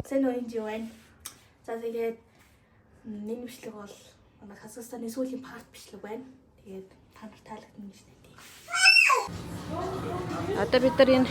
Сайн уу энэ байна. За тэгээд энэ бичлэг бол манай Казахстаны сүүлийн парт бичлэг байна. Тэгээд та нар таалагдана гэж найдаа. Одоо бид нар энэ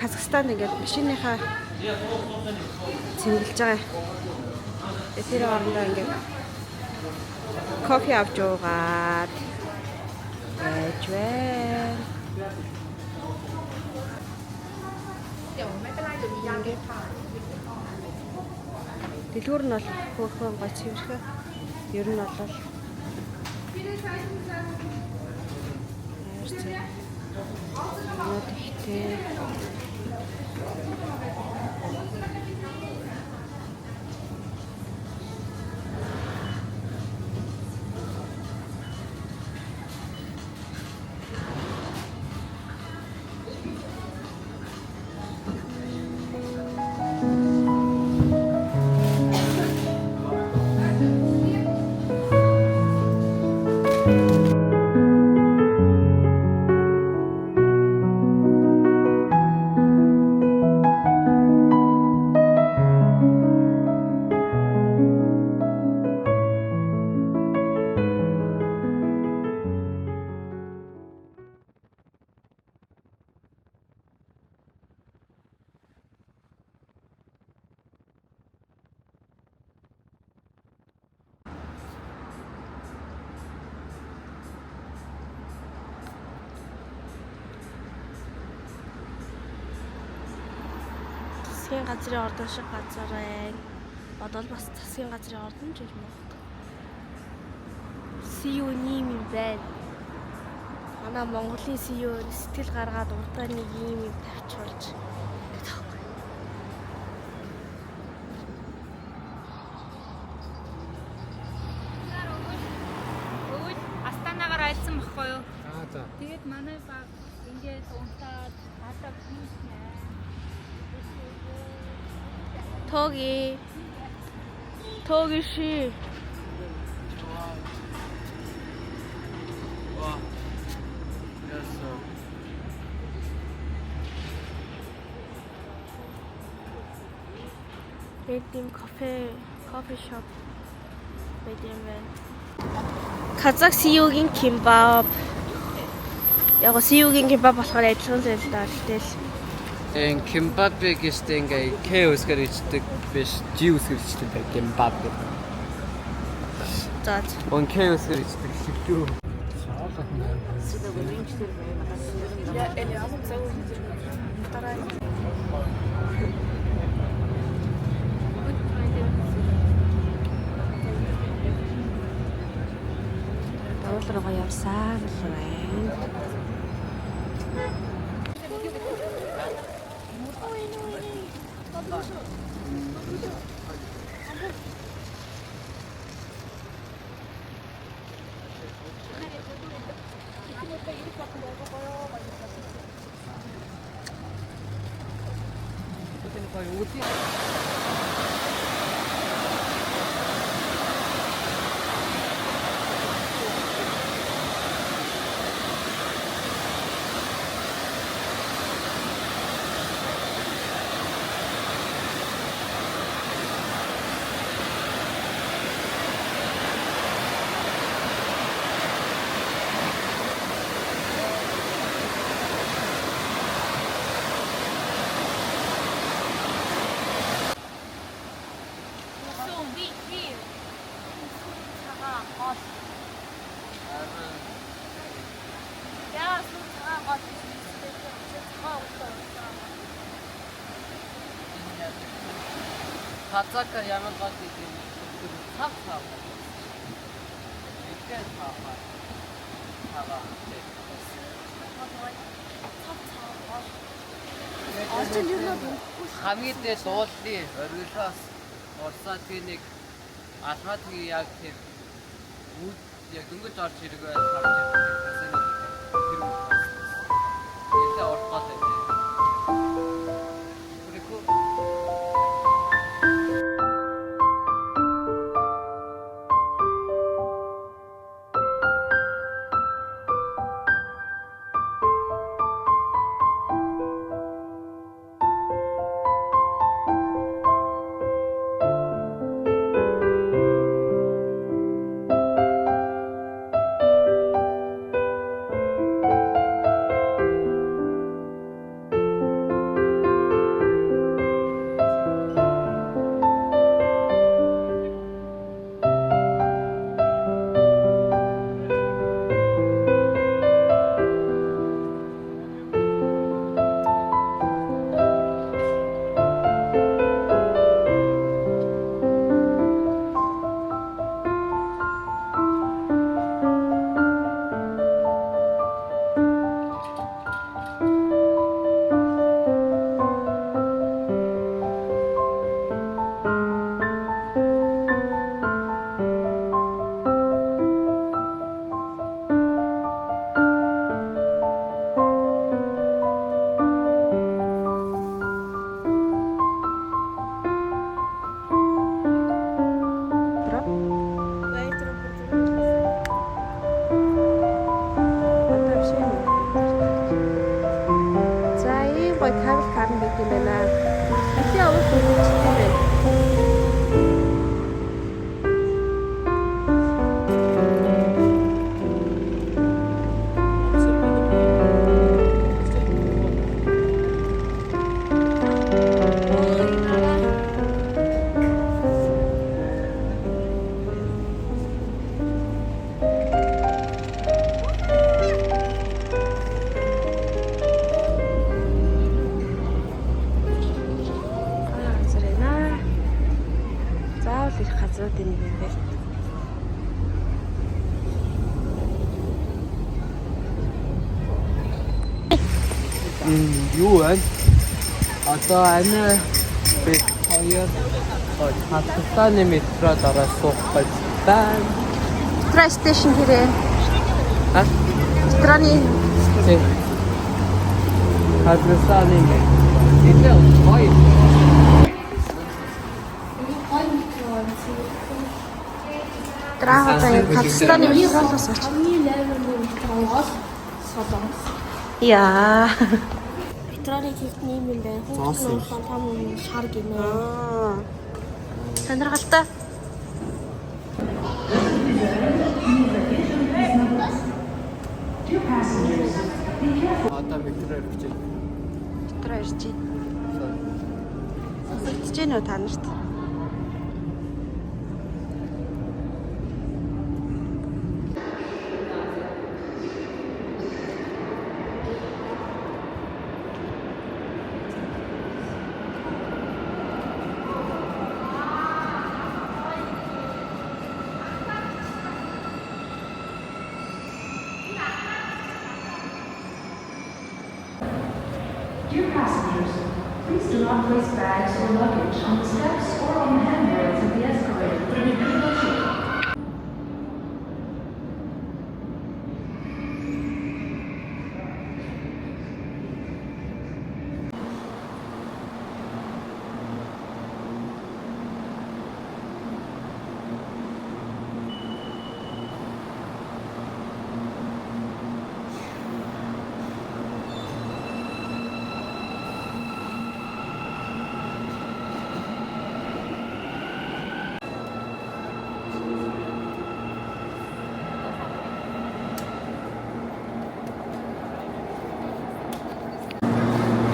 Казахстан ингээд машиныхаа цэнгэлж байгаа. Тэр орондоо ингээд кофе авч уугаад байж байна. Дэлгүүр нь бол хөөхөн гой цэвэрхэн. Ер нь бол ихтэй. Засгийн газрын ордон шиг газар байна. Бодвол бас засгийн газрын ордон ч гэж магадгүй. СУ нэм юм байна. Манай Монголын СУ сэтгэл гаргаад урдаа нэг юм тавьчихулж. Өвөл Астанагаар айлсан баггүй юу? За. Тэгээд манай баг ингээд унтаад хатаа хийснэ. Тоги ши. Wow. Yes, sir. Редим кофе shop байдэм байна. Казах СУ-гийн кимбаб. Яг СУ-гийн кимбаб болохоор адилхан л л даа. Гэтэл En kimbabыг гэжтэй ингээ К үсгээр ичдэг биш, Ж үсгээр ичдэг бай kimbab гэдэг. за. Он К үсгээр ичдэг шигдүү. Давал руугаа явсаар л байна. Хацака ямар гол гэдэг юм. Цав. Итгэл цаваа. Хамгийн дээд дуулын оргилоос орсаа тэнийг алматыг яг тийм үд яг дөнгөж орж иргээ харж байна. Тэр үд. Илүү орхоод байна. кар нэг юм байна. Эцэг авах хэрэгтэй байна. Заавал их газруудын нэг юм байна. Юу вэ? Одоо анаа бид хоёр Казахстаны метрод ороод суух гэж байна. Метро стейшн хэрэг. А? Метроны Тий. Казахстаны метро. Хоёр. Казахстаны метроос очив. Яа. Метроны хэвтний юм байна. Хүүхдийн том шар гинэ. Сонирхолтой. Одоо метро ирж байна. Метро ирж байна. Сонсогдож байна уу та нарт? Dear passengers, please do not place bags or luggage on the steps or on the handrails of the escalator during your departure.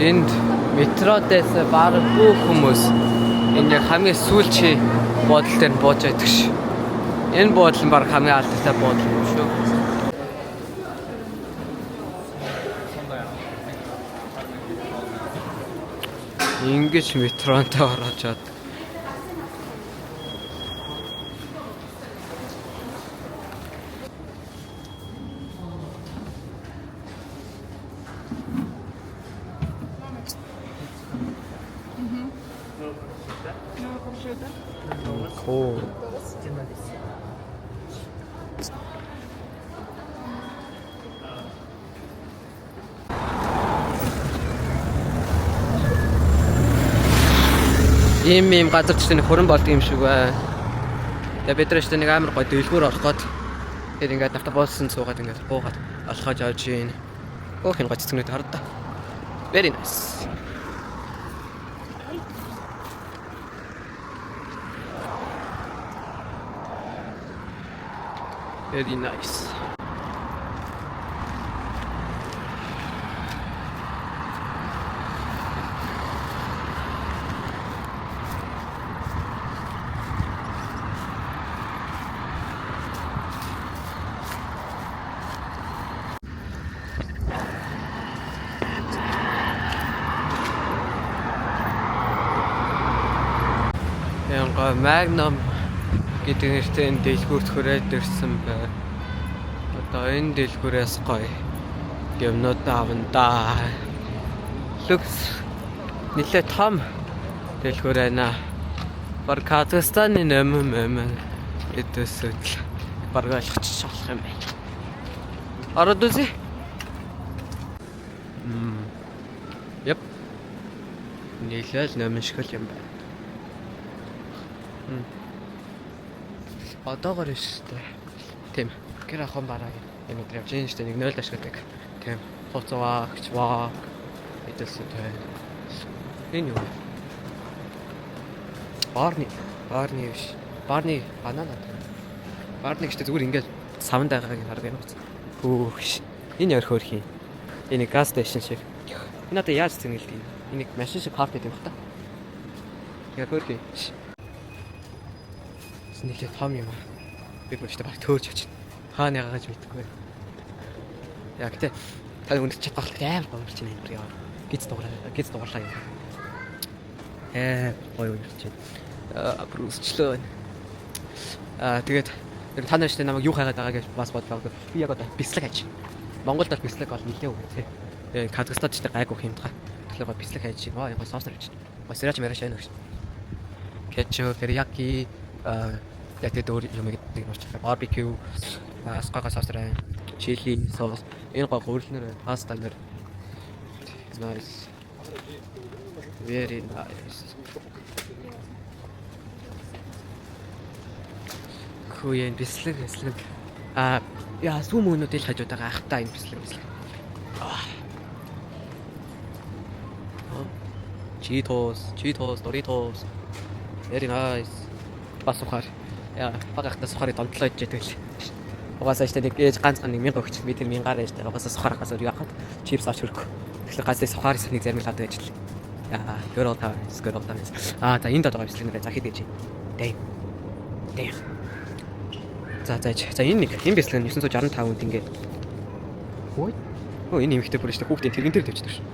Энд метродээс бараг бүх хүмүүс энэ яг хамгийн сүүлчийн буудлын дээр бууж байдаг ш. Энэ буудлын баг хамгийн алдартай буудлын юм шүү. Ингэж метронтой ороод чад. Cool. Ийм газар ч нэг хуран болд юм шиг бай. Тэгээ бид нар ч нэг амар гоё дэлгүүр орох гээд тэгээд ингээд автобуссан суугаад ингээд буугаад алхаж авч ийн. Өөх энэ гоё цэцгнүүд хардаа. Very nice. Very nice. Янга Magnum гэдэг нэртэй энэ дэлгүүрт хүрээд ирсэн байна. Одоо энэ дэлгүүрээс гоё юмнууд авна да. Looks нэлээд том дэлгүүр байна. Бар Казахстаны нэмэн эдэсэл бараг ойлгочих болох юм байна. Ороод үзье. Yep. Нэлээд нэмэн шиг юм байна. Одоогоор шүү дээ. Тийм. Гэр ахын бараг юм өдөр явж байгаа шүү дээ. Нэг 0 ашигладаг. Тийм. Хуцаа, хчваа. Эдэлсэд байна. Энэ юу? Барни биш. Барни банана. Барни гэжтэй зүгээр ингээд савнд байгаагийн хараг юм байна. Хөөхш. Энэ яар хөөх юм. Энэ газ стейшн шиг. Энэ одоо яаж зэнгэлдэг юм? Энэ машин шиг парк гэдэг юм ба та. Яар хөөх юм. Нэглээ том юм аа. Би бүртээ баг төөж очив. Хаана ягааж мэдгүй. Яг тэ та өндөж чадах амар гомдож байна энэ яа. Гиз дугарлаа юм. Гоё юм чинь. Брүсчлөө. Тэгээд та нар ч намайг юу хайгаад байгаа гэж бас бодлоо. Би яг одоо бислэг хайж. Монголд бол бислэг бол нэлээ үг тий. Тэгээд Казахстанд ч гайгүй хэмтгаа. Тэгэхээр бислэг хайж. Яа соосор хийж. Сирач мэрэж байна гэж. Кетчуп, терияки, яагаад өөр юм гэдэг нь ч барбекю, асгагаа соосраа, чили соус, энэ гоо гурилнэр, паста нэр. Nice. Very nice. Хөөе бислэг. Яа сүүм өнүүд ил хажууд байгаа ахтаа энэ бислэг. Cheetos, Doritos. Very nice. Бас сухар. Яа, багахта сухарыг донтлоо ижтэй л. Угаасаа ч нэг ээж ганц 1000 өгч би тэр 1000-аар ээж угаасаа сухарахаас өөр яхад чипс авч хөрөх. Тэгэхээр ганц сухарын сахныг зарим л хадаа ээж л. Яа, гөрөө таа. За энд одоо бислэг нэрээ захид гэж. Дэм. За энэ бислэг 965 хүнд ингээд. Өө энэ эмхтэй бүр шүү дээ хүүхдийн тэрэгэн дээр тавьчихдаг шүү.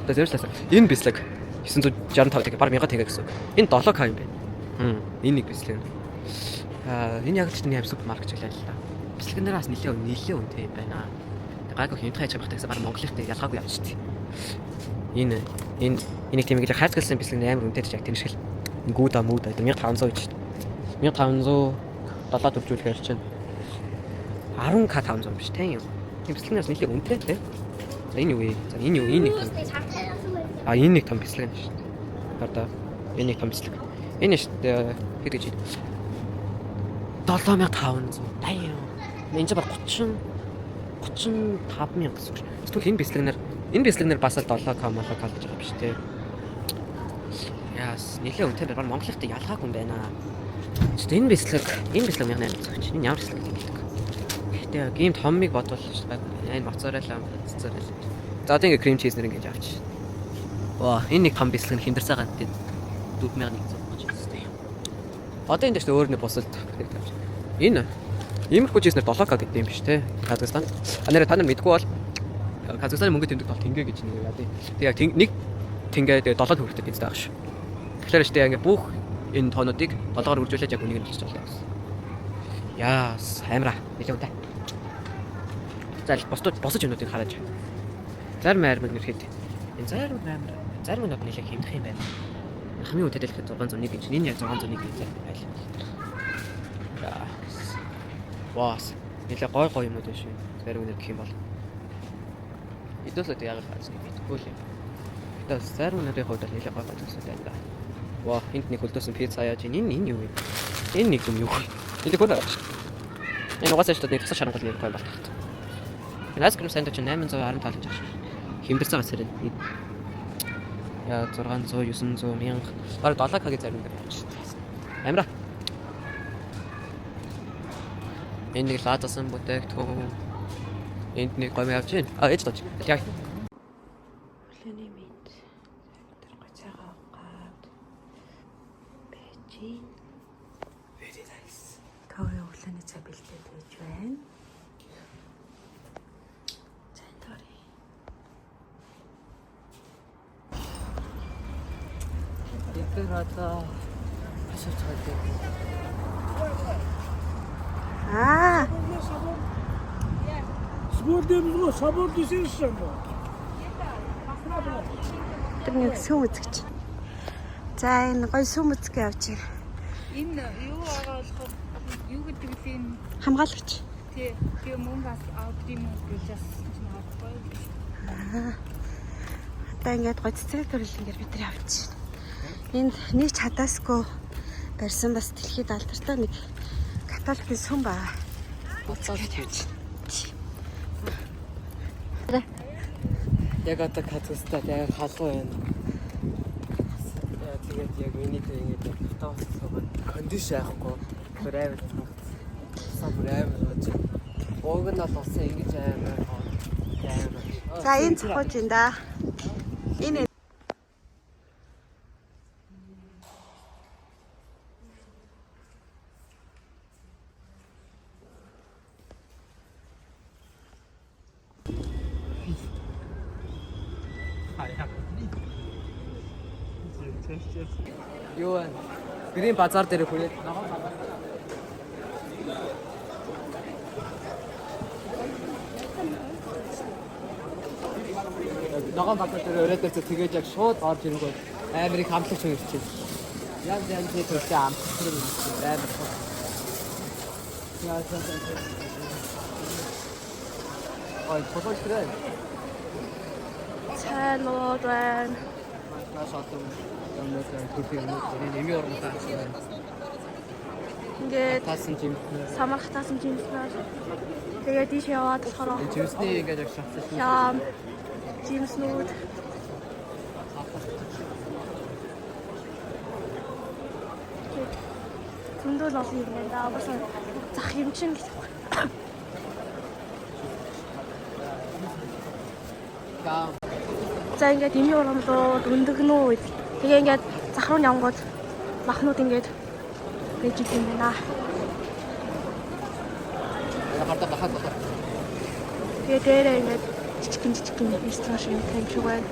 Одоо зөвлөсөө. Энэ бислэг 965 тэгээ баг 1000 тэгээ гэсэн. Энэ 7К юм байна. Энэ нэг бислэг. Энэ яг ч тийм супермаркет жилээ л та. Бислэгнээс нэлээ үнэтэй юм байна. Гайгүй хэмт хайж байгаа гэсэн баг Монголынхтай ялгаагүй явж штий. Энэ тийм их хайцгалсан бислэг амар үнэтэй яг тэр шиг. Гүүда 1500 гэж штий. 1500 7 төвжүүлэх ярьж байна. 10К 500 биш тийм юм. Тийм бислэгнээс нэлээ үнэтэй тий. За энэ юу вэ? За энэ юу? Энэ нэг том. Энэ нэг том бислэг юм шүү дээ. Одоо энэ нэг том бислэг. Энэ шүү дээ. Хэд гэж 7500. Дайё. Энэ ч баг 35000 гэсэн үг шүү. Тэгвэл энэ бислэгнэр бас л 7К малаа талж байгаа биш тий. Яас нэлээ үнэтэй байна. Монголынхтай ялгаагүй юм байна. Энэ бислэг 1800 гэж. Энэ ямар бислэг гэдэг. Гэхдээ гейм томмыг бодвол энэ моцорелла цэцэрэл. За одоо ингээ крем чиз нэр ингэж авч. Ваа энэ нэг том бислэг нь хэмдэр цагаан тийм 4100 гэж байна. Одоо энэ дэвш өөр нэг бусалд тавьж. Энэ иймэрхүү чиз нэр 7К гэдэг юм биш те. Казахстан. Нэрээ та нар мэдгүй бол Казахстаны мөнгө тэмдэг бол тэнгэ гэж нэг яа. Тэг яг нэг тэнгээ 7 төгрөгтэй тэнцтэй байгаа шүү. Тэгэхээр ч тэг ингээ бүх энэ тоонуудыг 7-оор үржүүлээд яг үнийг нь хэлж байгаа гэсэн. Яас амира нэлээ үнэтэй. За босож юмнуудыг хараач. Зарим армиг нэрхэд энэ зарим юмнууд нэлээ хэмдэх юм байна. Хамгийн үнэтэй дэлгэхэд 601 гэж. Энэ яг 601 гэж айл. Ваас нэлээ гой юмнууд байна шүү. Зарим үнэ гэх юм бол эдөөсөө яг хаасан мэдгүй л юм. Эдөөс зарим үнэтэй хувьд нэлээ гой зүйлсүүд байна. Ваа энд нэг хөлдөөсөн пицца яаж энэ юу вэ? Энэ нэг юм юу вэ? Энд гоо даа. Энэ угаасаа ч нэг тусаа шарангуул нэг гой болтогт. Энэ айскрим сандвич 815 гэж байна. Хэмдэр цагаас хэрэг. Яа 600 900 1000 бараг 7К-гийн зарим дээр байна. Амира. Энэ нэг лаадсан бүтээгдэхүүн. Энд нэг гомь авч байна. Ээж дооч. Яг Хүлээний мэд. Тэр гоцаага авгаад бэжин. Very nice. Товын хүлээний цай бэлдээд байж байна. Цантори. Тэгэхээр одоо асууж байгаа. Сгордемзго собор дисэрсэн бо. Тэр нэг сүм үзэгч. За энэ гой сүм үзгээ авч ир. Энэ юу байгаа болохоор юу гэдэг вэ? Хамгаалагч. Тий. Тэгээ мөнгө авах юм уу гэж асуусан байна. Одоо ингээд гой цэцэг төрөлнгээр бид нар авч ир. Энд нэг чадаасгүй барьсан бас дэлхийд алдартай нэг католикийн сүм байна. Уцаад тавьж. Яг одоо Казахстан яг халуун байна. Тэгээд яг минийтэй ингэж фотоос суугаад кондиш яахгүй. Тэр амар санагдсан. Сабр амар болж. Ууг нь бол усан ингэж амар. За энэ цохож энэ да. Энэ Юу вэ? Грин базар дээр хүрээд ногоон базар дээр өрөөдөөс тэгээд яг шууд орж ирэнгүүт амирыг хамтлагч ирчихсэн. Яг нэг төрлийн амтлаг амар шууд. Яасан. Ой, фотографи. цаанууд байна. Маш олон юмнууд төрлийн нэмий урмтай. Ингээд Таасан юм. самарх таасан жимснээр тэгээд тийш яваад болохоор Жимсний ингэж яг шатсан шүү. яам жимснүүд зөндөл олон юм байна да. Бас зах юм чинь гэж. Гаа За ингээд эмийн урамлууд өндөгнүүд тэгээ ингээд зах руу явгууд махнууд ингээд гэж юм байна. хатаа бахад. Тэгээ дээрээ ингээд жижигэн ресторан шиг юм шиг байна.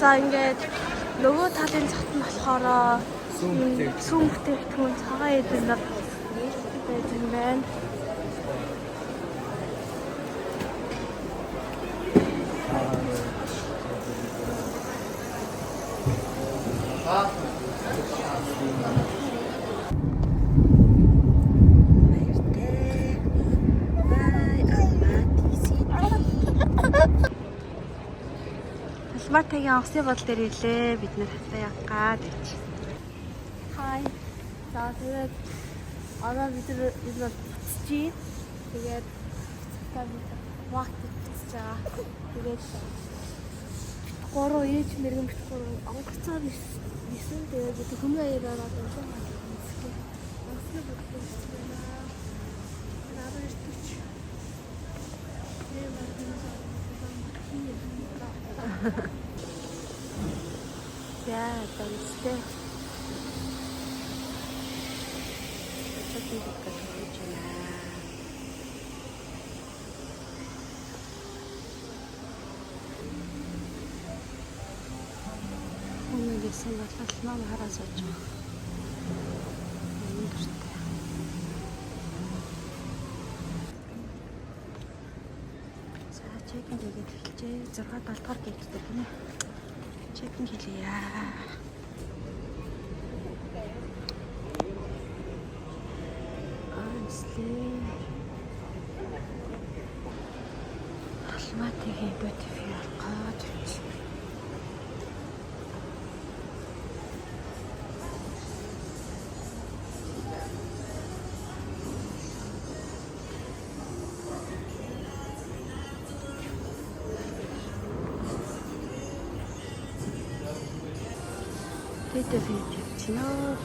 За ингээд нөгөө талын цат нь болохоор сүүм бүтээгдэхүүн цагаан эдэн нар байж юм байна. Алматагийн онгоцны бодол дээр илээ бид нэр хатаа явах гээд байж. Хай. За тэгээд одоо бид нар буцчих. Тэгээд вакт хийж байгаа. Тэгээд гурав ээж мэрэгэн битгүүр онгоцоо бисэн тэгээд бид хүмүүс аяараа одоо онгоцны бодол байна. Надад ирчих. Yeah, that's it. 오늘 생각할 너무 알아서죠. За чекин хийгээд хэлчихээ. 6-7 дахь гээдтэй гинэ. Чекин хийлье. Алматагийн бутифи алгаад ирж. Тэдэ видео чинаа.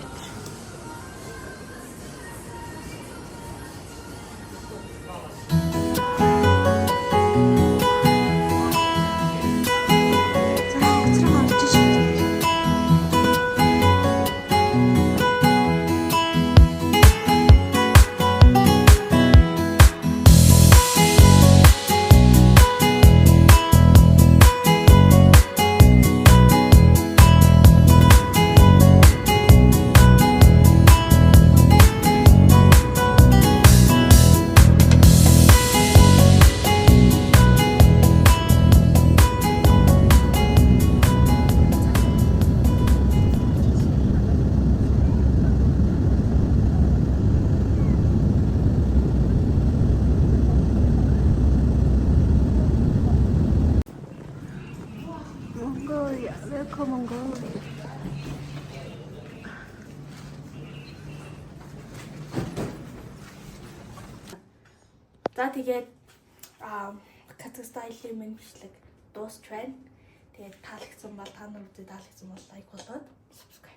Welcome Mongolia. За тэгээд Казахстан-ийн минь бичлэг дуусч байна. Тэгээд таалагдсан бол та нар үзээд таалагдсан бол лайк болоод subscribe